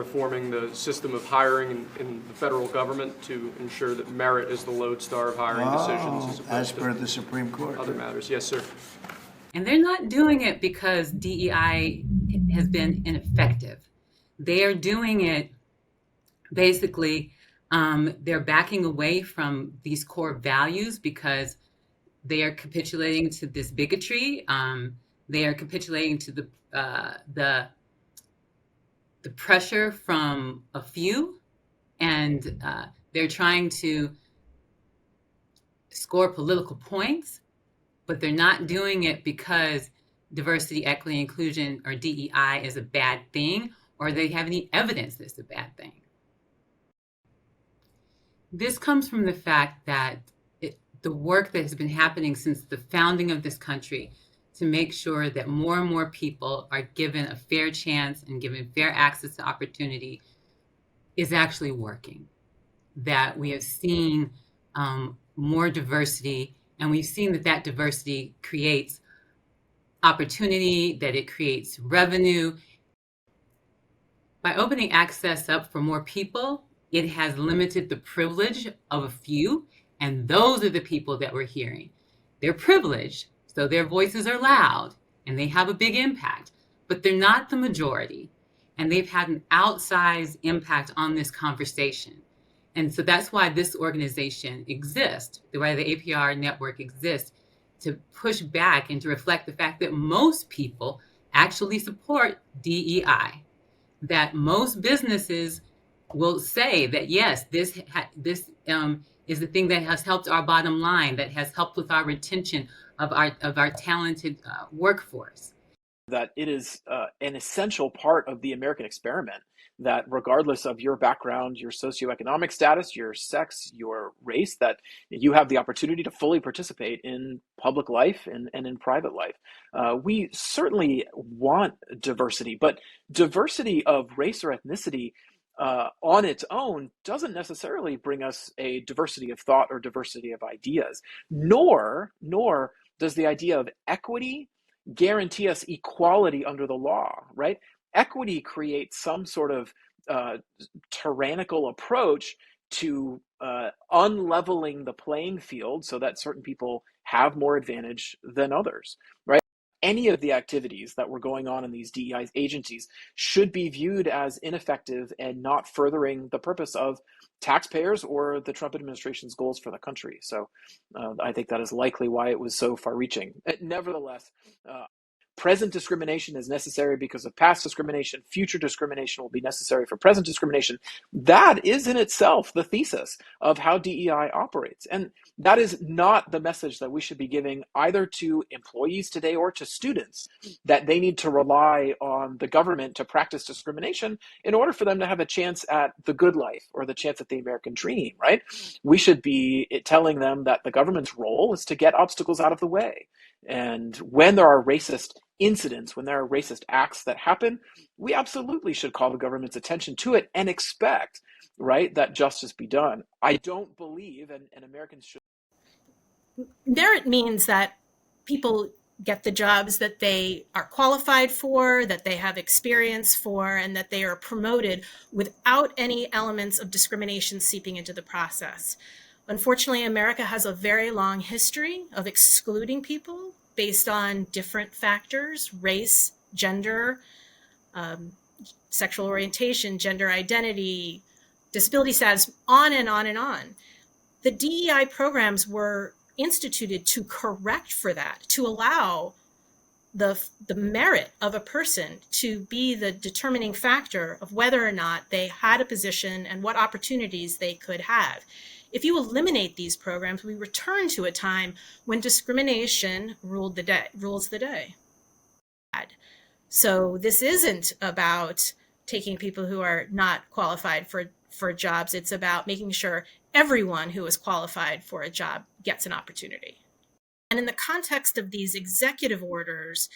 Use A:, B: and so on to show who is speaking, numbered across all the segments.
A: reforming the system of hiring in the federal government to ensure that merit is the lodestar of hiring decisions
B: as per the Supreme Court.
A: Other matters. Yes, sir.
C: And they're not doing it because DEI has been ineffective. They are doing it basically, they're backing away from these core values because they are capitulating to this bigotry. They are capitulating to the pressure from a few, and they're trying to score political points, but they're not doing it because diversity, equity, inclusion, or DEI is a bad thing, or they have any evidence that it's a bad thing. This comes from the fact that the work that has been happening since the founding of this country to make sure that more and more people are given a fair chance and given fair access to opportunity is actually working. That we have seen more diversity, and we've seen that diversity creates opportunity, that it creates revenue. By opening access up for more people, it has limited the privilege of a few, and those are the people that we're hearing. They're privileged, so their voices are loud, and they have a big impact, but they're not the majority, and they've had an outsized impact on this conversation. And so that's why this organization exists, why the APR network exists, to push back and to reflect the fact that most people actually support DEI, that most businesses will say that, yes, this is the thing that has helped our bottom line, that has helped with our retention of our talented workforce.
D: That it is an essential part of the American experiment, that regardless of your background, your socioeconomic status, your sex, your race, that you have the opportunity to fully participate in public life and in private life. We certainly want diversity, but diversity of race or ethnicity on its own doesn't necessarily bring us a diversity of thought or diversity of ideas, nor does the idea of equity guarantee us equality under the law, right? Equity creates some sort of tyrannical approach to unleveling the playing field so that certain people have more advantage than others, right? Any of the activities that were going on in these DEI agencies should be viewed as ineffective and not furthering the purpose of taxpayers or the Trump administration's goals for the country. So I think that is likely why it was so far-reaching. Nevertheless, present discrimination is necessary because of past discrimination. Future discrimination will be necessary for present discrimination. That is in itself the thesis of how DEI operates. And that is not the message that we should be giving either to employees today or to students, that they need to rely on the government to practice discrimination in order for them to have a chance at the good life or the chance at the American dream, right? We should be telling them that the government's role is to get obstacles out of the way. And when there are racist incidents, when there are racist acts that happen, we absolutely should call the government's attention to it and expect, right, that justice be done. I don't believe, and Americans should.
E: Merit means that people get the jobs that they are qualified for, that they have experience for, and that they are promoted without any elements of discrimination seeping into the process. Unfortunately, America has a very long history of excluding people based on different factors: race, gender, sexual orientation, gender identity, disability status, on and on and on. The DEI programs were instituted to correct for that, to allow the merit of a person to be the determining factor of whether or not they had a position and what opportunities they could have. If you eliminate these programs, we return to a time when discrimination rules the day. So this isn't about taking people who are not qualified for jobs. It's about making sure everyone who is qualified for a job gets an opportunity. And in the context of these executive orders,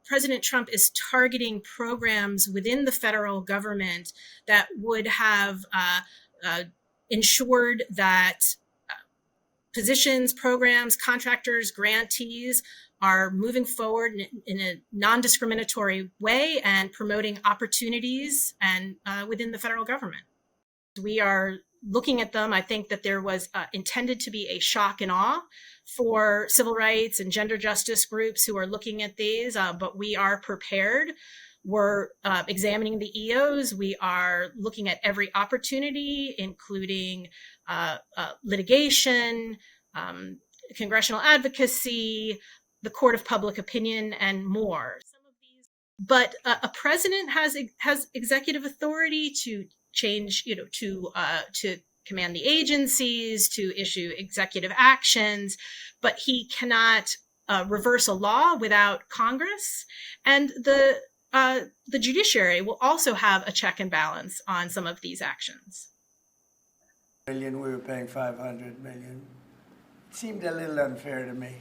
E: President Trump is targeting programs within the federal government that would have ensured that positions, programs, contractors, grantees are moving forward in a non-discriminatory way and promoting opportunities and within the federal government. We are looking at them. I think that there was intended to be a shock and awe for civil rights and gender justice groups who are looking at these, but we are prepared. We're examining the EOs. We are looking at every opportunity, including litigation, congressional advocacy, the court of public opinion, and more. But a president has executive authority to change, to command the agencies, to issue executive actions, but he cannot reverse a law without Congress. And the judiciary will also have a check and balance on some of these actions.
B: We were paying $500 million. It seemed a little unfair to me.